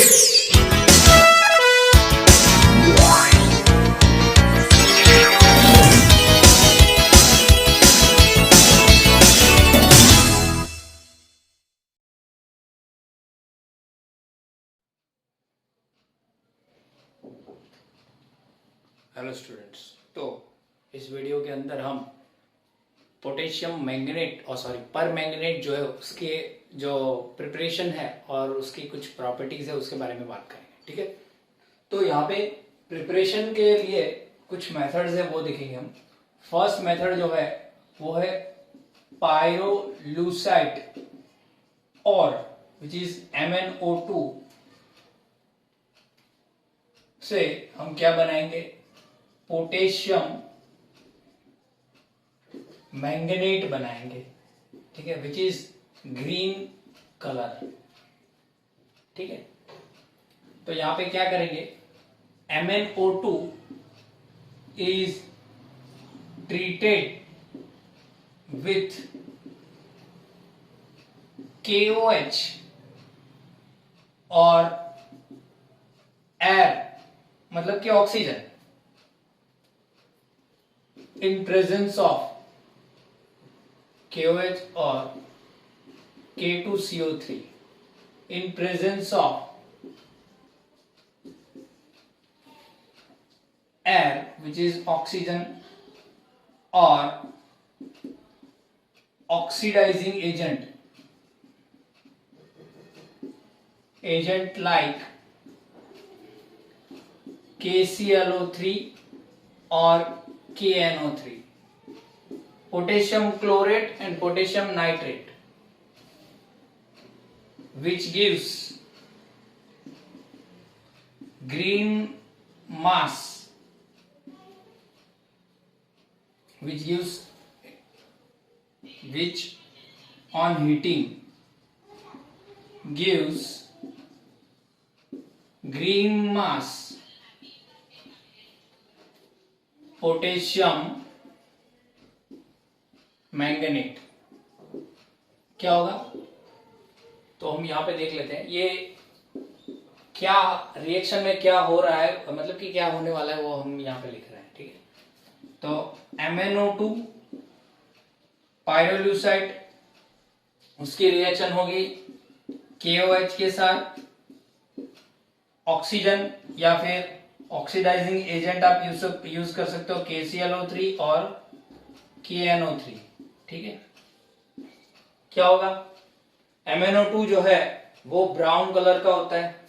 Hello students, तो इस video के अंदर हम पोटेशियम मैंगनेट और पर मैंगनेट जो है उसके जो प्रिपरेशन है और उसकी कुछ प्रॉपर्टीज है उसके बारे में बात करेंगे। ठीक है, तो यहाँ पे प्रिपरेशन के लिए कुछ मेथड्स है वो देखेंगे हम। फर्स्ट मेथड जो है वो है पायरोलूसाइट और विच इज MnO2 से हम क्या बनाएंगे, पोटेशियम मैंगनेट बनाएंगे। ठीक है, विच इज ग्रीन कलर। ठीक है, तो यहां पे क्या करेंगे, MnO2 is treated with KOH और एयर मतलब कि oxygen in presence of KOH or K2CO3 in presence of air which is oxygen or oxidizing agent like KClO3 or KNO3, potassium chlorate and potassium nitrate, which gives green mass, which on heating gives green mass potassium manganate. क्या होगा, तो हम यहां पे देख लेते हैं ये क्या रिएक्शन में क्या हो रहा है, मतलब कि क्या होने वाला है वो हम यहां पे लिख रहे हैं। ठीक है, तो MnO2 पायरोलूसाइट, उसकी रिएक्शन होगी KOH के साथ, ऑक्सीजन या फिर ऑक्सीडाइजिंग एजेंट आप यूज कर सकते हो KClO3 और KNO3। ठीक है, क्या होगा, MnO2 जो है वो ब्राउन कलर का होता है।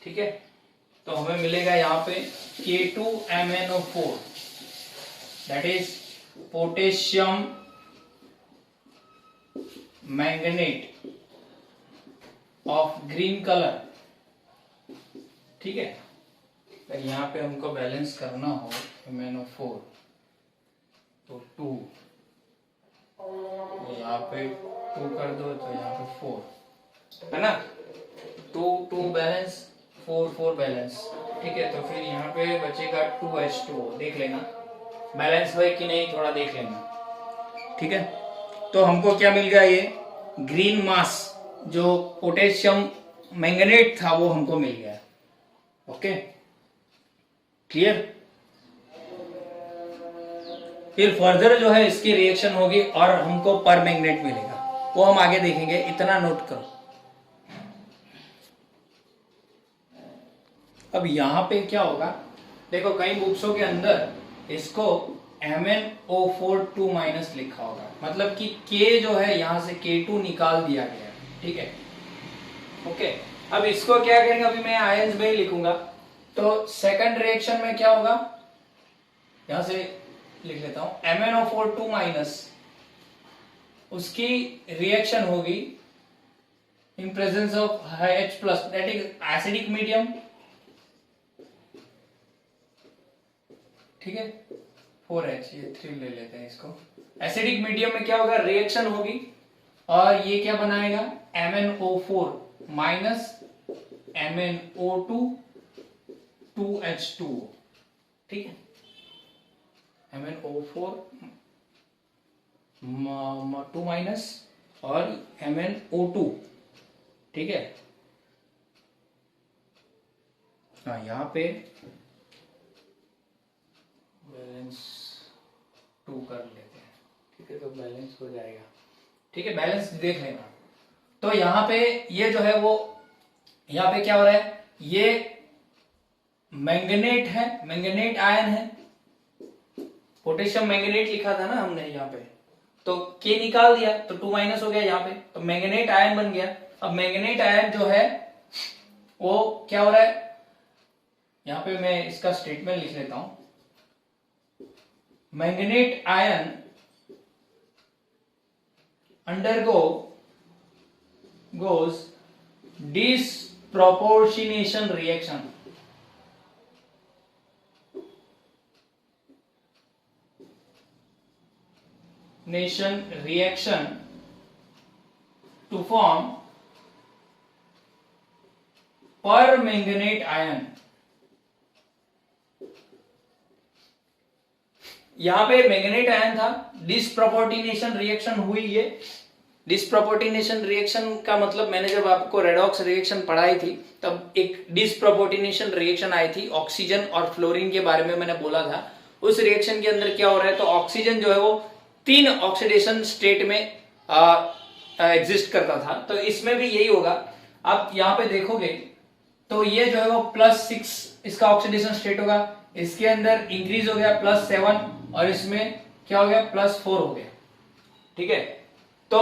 ठीक है, तो हमें मिलेगा यहां पे K2MnO4 that is potassium manganate of green colour. ठीक है, तो यहाँ पे हमको बैलेंस करना हो MnO4 तो 2, यहाँ पे 2 कर दो तो यहाँ पे 4 है ना, 2 बैलेंस 4 बैलेंस। ठीक है, तो फिर यहाँ पे बचेगा 2H2O, देख लेना बैलेंस है कि नहीं, थोड़ा देख लेना। ठीक है, तो हमको क्या मिल गया, ये ग्रीन मास जो पोटेशियम मैंगनेट था वो हमको मिल गया। Okay, clear. फिर फर्दर जो है इसकी रिएक्शन होगी और हमको पर मैंगनेट मिलेगा, वो हम आगे देखेंगे, इतना नोट करो। अब यहां पे क्या होगा, देखो कई बुक्सों के अंदर इसको MnO4 2- लिखा होगा, मतलब कि K जो है यहां से K2 निकाल दिया गया है। ठीक है, ओके, अब इसको क्या करेंगे, अभी मैं आयंस में ही लिखूंगा। तो सेकंड रिएक्शन में क्या होगा, यहां से लिख लेता हूं MnO4 2- उसकी रिएक्शन होगी in presence of H+ that is acidic medium. ठीक है, 4H, ये 3 ले लेते हैं इसको। एसिडिक मीडियम में क्या होगा, रिएक्शन होगी और ये क्या बनाएगा, MnO4 माइनस MnO2 2H2O। ठीक है, MnO4 2- और MnO2 ठीक है। हाँ, यहाँ पे बैलेंस 2 कर लेते हैं, ठीक है, तो बैलेंस हो जाएगा, ठीक है, बैलेंस देख लेना। तो यहाँ पे ये जो है वो यहाँ पे क्या हो रहा है, ये मैंगनेट है, मैंगनेट आयन है, पोटेशियम मैंगनेट लिखा था ना हमने यहाँ पे, तो के निकाल दिया तो 2 माइनस हो गया यहाँ पे, तो मैंगनेट आयन बन गया। अब मैंगनेट आयन जो है वो क्या हो रहा है, यहाँ पे मैं इसका स्टेटमेंट लिख लेता हूं। Manganate ion goes disproportionation reaction, to form permanganate ion। यहां पे मैंगनेट आयन था, डिसप्रोपोर्टिनेशन रिएक्शन हुई। ये डिसप्रोपोर्टिनेशन रिएक्शन का मतलब मैंने जब आपको रेडॉक्स रिएक्शन पढ़ाई थी तब एक डिसप्रोपोर्टिनेशन रिएक्शन आई थी, ऑक्सीजन और फ्लोरीन के बारे में मैंने बोला था। उस रिएक्शन के अंदर क्या हो रहा है, तो ऑक्सीजन जो है वो 3 ऑक्सीडेशन स्टेट में एग्जिस्ट करता था, तो इसमें भी यही होगा। आप यहाँ पे देखोगे तो ये जो है वो +6 इसका ऑक्सीडेशन स्टेट होगा, इसके अंदर इंक्रीज हो गया +7 और इसमें क्या हो गया +4 हो गया, ठीक है। तो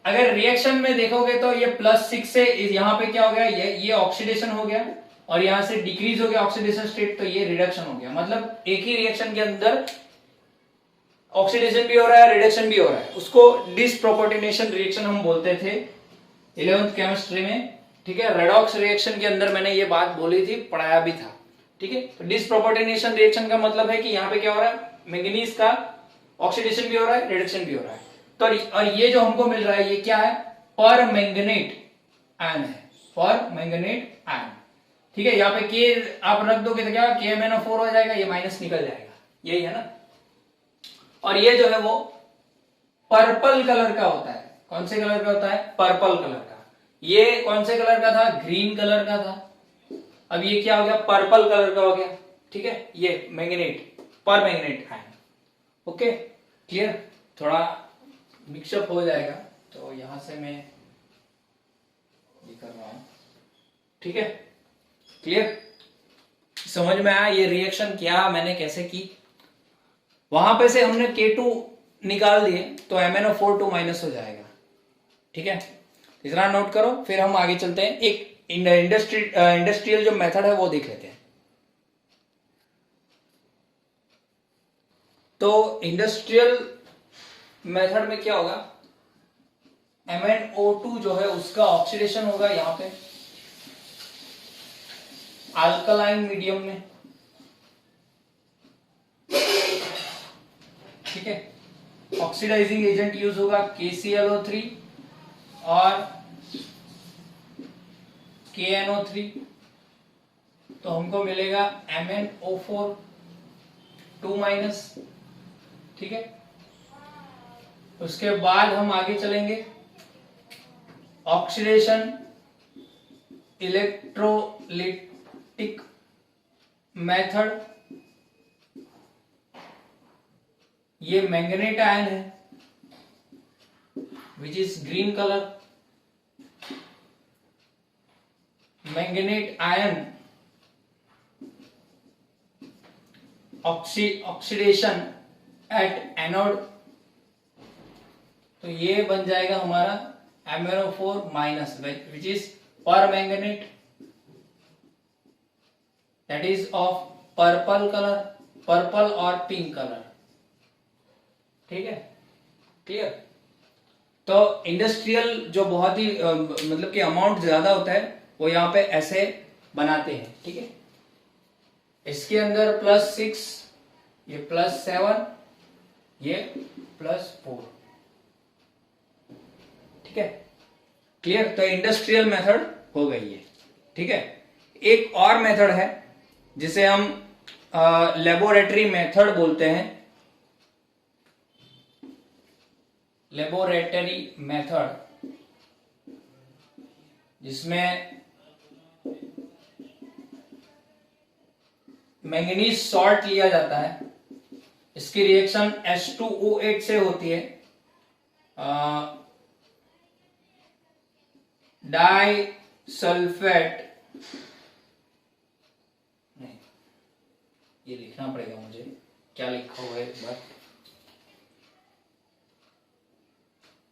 अगर रिएक्शन में देखोगे तो ये +6 से यहाँ पे क्या हो गया, ये ऑक्सीडेशन हो गया और यहां से डिक्रीज हो गया ऑक्सीडेशन स्टेट, तो ये रिडक्शन हो गया। मतलब एक ही रिएक्शन के अंदर ऑक्सीडेशन भी हो रहा है, रिडक्शन भी हो रहा है, उसको डिसप्रोपोर्टिनेशन रिएक्शन हम बोलते थे 11th केमिस्ट्री में, ठीक है। रेडॉक्स रिएक्शन के अंदर मैंने ये बात बोली थी, पढ़ाया भी था, ठीक है। तो डिसप्रोपोर्टिनेशन रिएक्शन का मतलब है कि यहाँ पे क्या हो रहा है, मैंगनीज का ऑक्सीडेशन भी हो रहा है, रिडक्शन भी हो रहा है। तो और ये जो हमको मिल रहा है ये क्या है, परमैंगनेट आयन है, परमैंगनेट आयन, ठीक है। यहाँ पे के आप रख दोगे तो क्या KMnO4 हो जाएगा, ये माइनस निकल जाएगा, यही है ना। और ये जो है वो पर्पल कलर का होता है। कौन से कलर का होता है, पर्पल कलर का। ये कौन से कलर का था, ग्रीन कलर का था, अब ये क्या हो गया, पर्पल कलर का हो गया, ठीक है। ये manganate, permanganate ion, okay, clear. थोड़ा मिक्सअप हो जाएगा तो यहां से मैं ये कर रहा हूं, ठीक है, क्लियर, समझ में आया ये रिएक्शन क्या मैंने कैसे की। वहां पे से हमने K2 निकाल दिए तो MnO4 2 माइनस हो जाएगा, ठीक है। इतना नोट करो, फिर हम आगे चलते हैं, एक इंडस्ट्रियल जो मेथड है वो देख लेते हैं। तो इंडस्ट्रियल मेथड में क्या होगा, MnO2 जो है उसका ऑक्सीडेशन होगा यहाँ पे अल्कलाइन मीडियम में, ठीक है। ऑक्सीडाइजिंग एजेंट यूज होगा KClO3 और KNO3, तो हमको मिलेगा MnO4 2 माइनस, ठीक है। उसके बाद हम आगे चलेंगे, ऑक्सीडेशन इलेक्ट्रोलिटिक मेथड, ये मैंगनेट आयन है which is green colour, manganate ion oxidation at anode, तो ये बन जाएगा हमारा MnO4 minus which is permanganate, that is of purple colour, purple और पिंक कलर, ठीक है, क्लियर। तो इंडस्ट्रियल जो बहुत ही मतलब कि अमाउंट ज्यादा होता है वो यहाँ पे ऐसे बनाते हैं, ठीक है। इसके अंदर +6, ये +7, ये +4, ठीक है, क्लियर। तो इंडस्ट्रियल मेथड हो गई है, ठीक है। एक और मेथड है जिसे हम लेबोरेटरी मेथड बोलते हैं, लेबोरेटरी मेथड जिसमें मैंगनीज सॉल्ट लिया जाता है। इसकी रिएक्शन H2O8 से होती है, डाई सल्फेट, नहीं ये लिखना पड़ेगा मुझे, क्या लिखा हुआ है एक बार,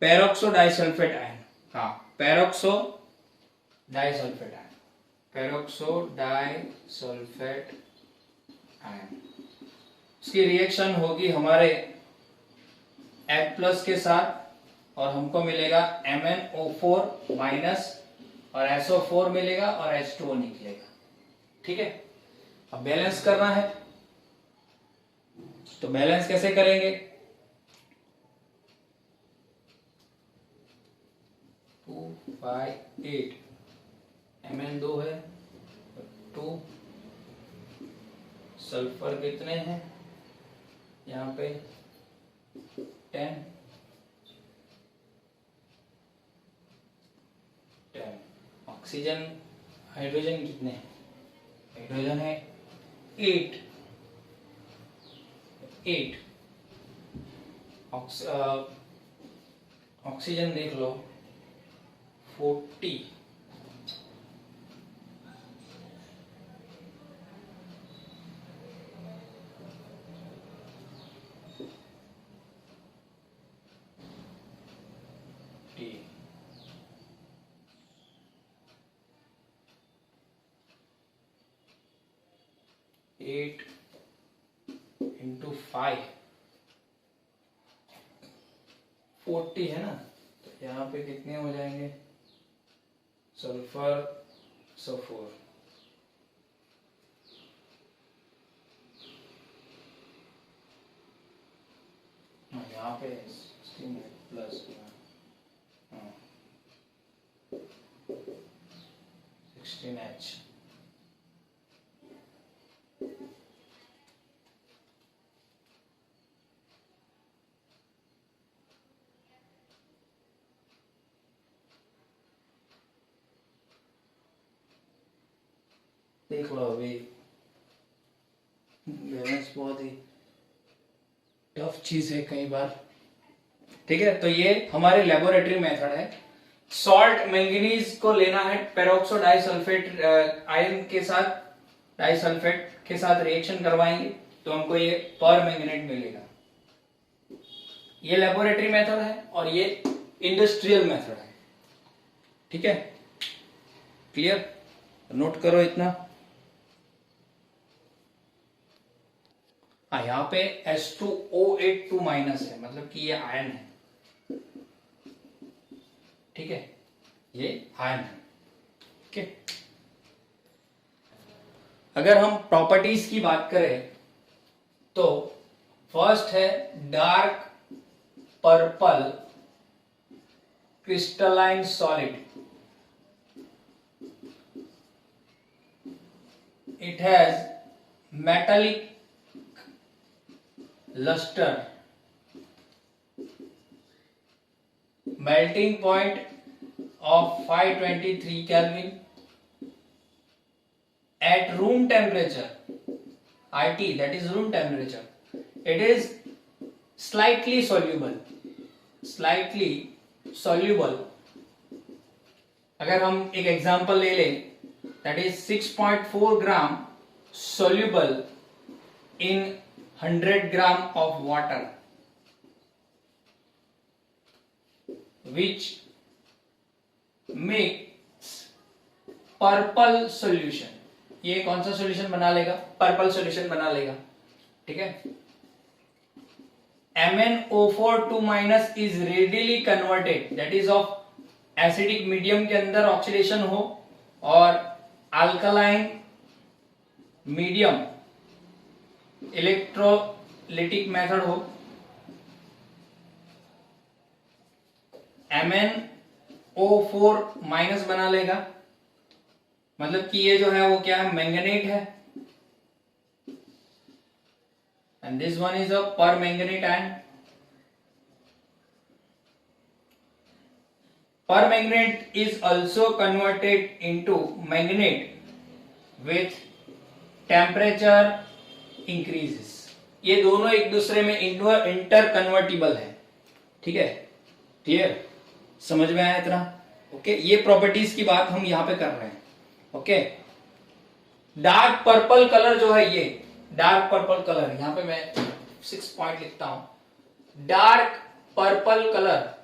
पेरोक्सो डाइसल्फेट आयन, हाँ peroxo disulphate ion, peroxo disulphate ion. इसकी रिएक्शन होगी हमारे H+ के साथ और हमको मिलेगा MnO4 माइनस और SO4 मिलेगा और H2O निकलेगा। ठीक है, अब बैलेंस करना है, तो बैलेंस कैसे करेंगे? 2/8 Mn 2 है, 2 सल्फर कितने हैं यहाँ पे 10 ऑक्सीजन, हाइड्रोजन कितने हैं? हाइड्रोजन है 8 ऑक्सीजन देख लो 40, एट इंटू 5 40 है ना, तो यहाँ पे कितने हो जाएंगे? सल्फर सल्फर यहाँ पे 16 प्लस 16H। देख लो अभी बैलेंस बहुत ही टफ चीज है कई बार। ठीक है, तो ये हमारे लेबोरेटरी मेथड है। सॉल्ट मैंगनीज को लेना है पेरोक्सो डाइसल्फेट आयन के साथ, डाइसल्फेट के साथ रिएक्शन करवाएंगे तो हमको ये पर मैंगनेट मिलेगा। ये लेबोरेटरी मेथड है और ये इंडस्ट्रियल मेथड है। ठीक है, क्लियर? नोट करो इतना। हाँ, यहाँ पे H2O8 2 माइनस है, मतलब कि ये आयन है। ठीक है, ये आयन है। ठीक है, अगर हम प्रॉपर्टीज की बात करें तो फर्स्ट है dark purple crystalline solid. It has metallic luster, melting point of 523 Kelvin at room temperature, IT, that is room temperature. It is slightly soluble. अगर हम एक एग्जांपल ले लें, that is 6.4 gram soluble in 100 gram of water, which makes purple solution. ये कौन सा solution बना लेगा? पर्पल सॉल्यूशन बना लेगा। ठीक है, MnO4 2 minus is readily converted, that is of acidic medium के अंदर ऑक्सीडेशन हो और अल्कलाइन मीडियम इलेक्ट्रोलिटिक मेथड हो, MnO4 माइनस बना लेगा। मतलब कि ये जो है वो क्या है? मैंगनेट है, and this one is a permanganate ion. Permanganate is also converted into manganate with temperature increases. ये दोनों एक दूसरे में इंटर कन्वर्टिबल है, ठीक है, क्लियर, समझ में आया इतना? ओके, ये प्रॉपर्टीज की बात हम यहां पे कर रहे हैं। ओके, डार्क पर्पल कलर जो है, ये डार्क पर्पल कलर, यहां पे मैं 6 पॉइंट लिखता हूं। डार्क पर्पल कलर,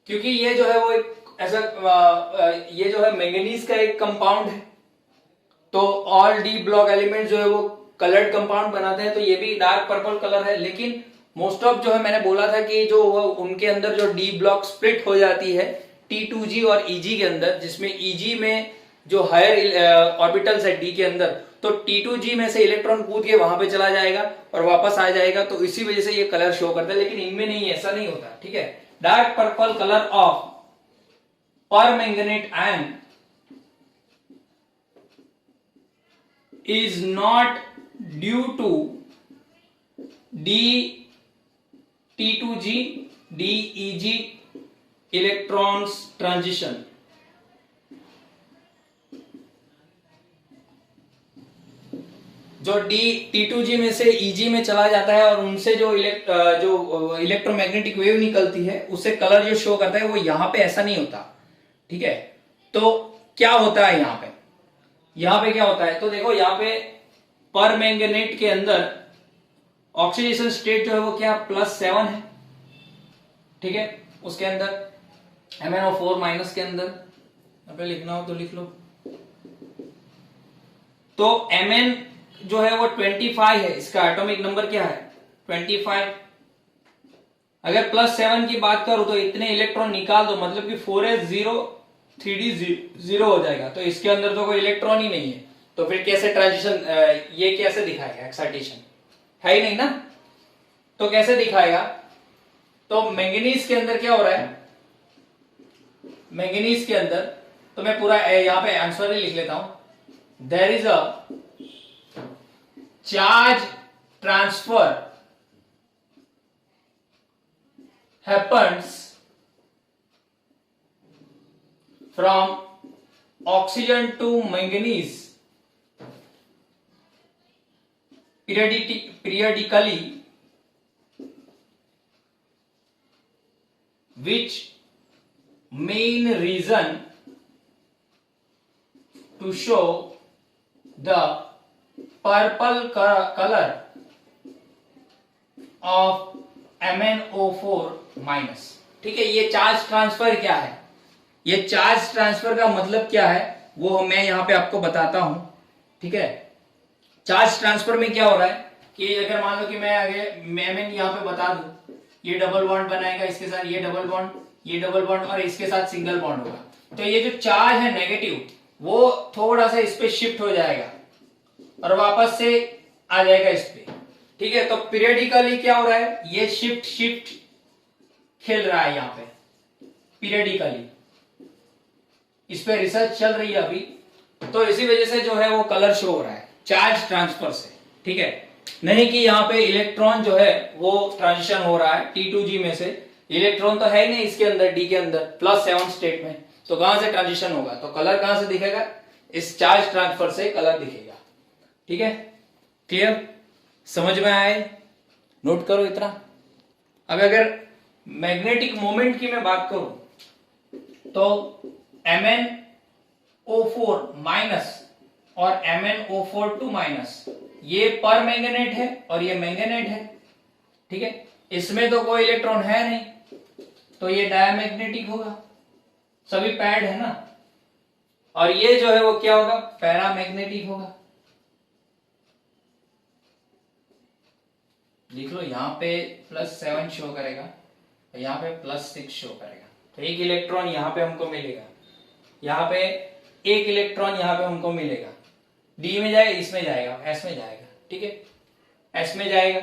क्योंकि ये जो है वो एक ऐसा ये जो है मैंगनीज का एक कंपाउंड है, तो ऑल डी ब्लॉक एलिमेंट जो है वो कलर्ड कंपाउंड बनाते हैं, तो ये भी डार्क पर्पल कलर है। लेकिन मोस्ट ऑफ जो है, मैंने बोला था कि जो उनके अंदर जो डी ब्लॉक स्प्लिट हो जाती है T2G और EG के अंदर, जिसमें EG में जो हायर ऑर्बिटल्स है D के अंदर, तो T2G में से इलेक्ट्रॉन कूद के वहां पे चला जाएगा और वापस आ जाएगा, तो इसी वजह से ये कलर शो करता है। लेकिन इनमें नहीं, ऐसा नहीं होता, ठीक है। Dark purple colour of permanganate ion is not due to T2G DEG electrons transition। जो T2G में से EG में चला जाता है और उनसे जो इलेक्ट्रोमैग्नेटिक वेव निकलती है, उससे कलर जो शो करता है, वो यहां पे ऐसा नहीं होता, ठीक है। तो क्या होता है यहां पे क्या होता है, तो देखो यहाँ पे परमैंगनेट के अंदर ऑक्सीडेशन स्टेट जो है वो क्या +7 है, ठीक है। उसके अंदर MnO4 माइनस के अंदर यहाँ पे लिखना हो तो लिख लो। तो Mn जो है वो 25 है, इसका एटॉमिक नंबर क्या है 25। अगर +7 की बात करूं तो इतने इलेक्ट्रॉन निकाल दो, मतलब कि 4s0 3d 0 हो जाएगा, तो इसके अंदर तो कोई इलेक्ट्रॉन ही नहीं है, तो फिर कैसे ट्रांजिशन, ये कैसे दिखाएगा, एक्साइटेशन है ही नहीं ना, तो कैसे दिखाएगा। तो मैंगनीज के अंदर क्या हो रहा है, मैंगनीज के अंदर, तो मैं पूरा यहां पे आंसर ही लिख लेता हूं। There is a charge transfer happens from oxygen to manganese periodically, which main reason to show the purple color of MnO4 minus, ठीक है। ये चार्ज ट्रांसफर क्या है, ये चार्ज ट्रांसफर का मतलब क्या है, वो मैं यहां पे आपको बताता हूं, ठीक है। चार्ज ट्रांसफर में क्या हो रहा है कि अगर मान लो कि मैं आगे Mn यहां पे बता दूं, ये डबल बॉन्ड बनाएगा इसके साथ, ये डबल बॉन्ड, ये डबल बॉन्ड और इसके साथ सिंगल बॉन्ड होगा, तो ये जो चार्ज है नेगेटिव, वो थोड़ा सा इस पे शिफ्ट हो जाएगा और वापस से आ जाएगा इस पे, ठीक है। तो पीरियडिकली क्या हो रहा है, ये शिफ्ट खेल रहा है यहां पे पीरियडिकली, इस पे रिसर्च चल रही है अभी, तो इसी वजह से जो है वो कलर शो हो रहा है चार्ज ट्रांसफर से, ठीक है। नहीं कि यहाँ पे इलेक्ट्रॉन जो है वो ट्रांजिशन हो रहा है T2G में से, इलेक्ट्रॉन तो है ही नहीं इसके अंदर, D के अंदर +7 स्टेट में, तो कहां से ट्रांजिशन होगा, तो कलर कहां से दिखेगा, इस चार्ज ट्रांसफर से कलर दिखेगा, ठीक है। क्लियर, समझ में आए, नोट करो इतना। अब अगर मैग्नेटिक मोमेंट की मैं बात करूं तो MnO4 माइनस और MnO4 माइनस, ये पर मैंगनेट है और ये मैंगनेट है, ठीक है। इसमें तो कोई इलेक्ट्रॉन है नहीं, तो ये डायमैग्नेटिक होगा, सभी पैड है ना, और ये जो है वो क्या होगा, पैरामैग्नेटिक होगा। लिख लो, यहां पे +7 शो करेगा, यहां पे +6 शो करेगा, तो एक इलेक्ट्रॉन यहां पे हमको मिलेगा, यहां पे एक इलेक्ट्रॉन यहां पे हमको मिलेगा, डी में जाएगा, इसमें जाएगा, एस में जाएगा, ठीक है, एस में जाएगा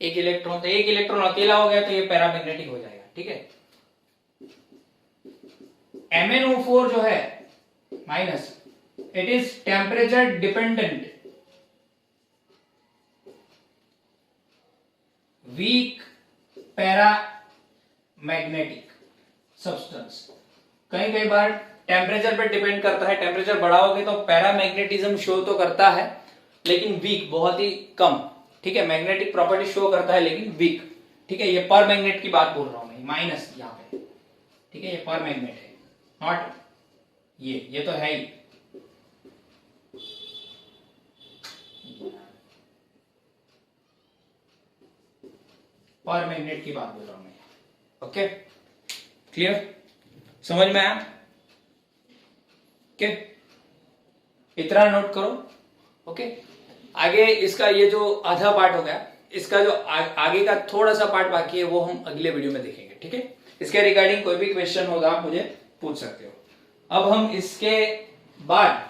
एक इलेक्ट्रॉन, तो एक इलेक्ट्रॉन अकेला हो गया तो ये पैरामैग्नेटिक हो जाएगा, ठीक है। MnO4 जो है minus, it is temperature dependent, weak paramagnetic substance. कई बार टेम्परेचर पे डिपेंड करता है, टेम्परेचर बढ़ाओगे तो पैरामैग्नेटिज्म शो तो करता है लेकिन वीक, बहुत ही कम। ठीक है, मैग्नेटिक प्रॉपर्टी शो करता है लेकिन वीक। ठीक है, ये पर मैग्नेट की बात बोल रहा हूं मैं, माइनस यहाँ पे। ठीक है, ये पर मैग्नेट है, नॉट ये तो है ही। पर मैग्नेट की बात बोल रहा हूं मैं। ओके, क्लियर, समझ में आया? ओके, इतना नोट करो। ओके, आगे इसका ये जो आधा पार्ट हो गया, इसका जो आगे का थोड़ा सा पार्ट बाकी है वो हम अगले वीडियो में देखेंगे। ठीक है, इसके रिगार्डिंग कोई भी क्वेश्चन होगा आप मुझे पूछ सकते हो। अब हम इसके बाद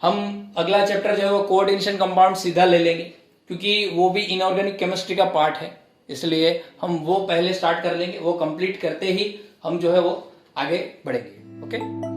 हम अगला चैप्टर जो है वो कोऑर्डिनेशन कंपाउंड सीधा ले लेंगे, क्योंकि वो भी इनऑर्गेनिक केमिस्ट्री का पार्ट है, इसलिए हम वो पहले स्टार्ट कर लेंगे। वो कंप्लीट करते ही हम जो है वो आगे बढ़ेंगे। ओके।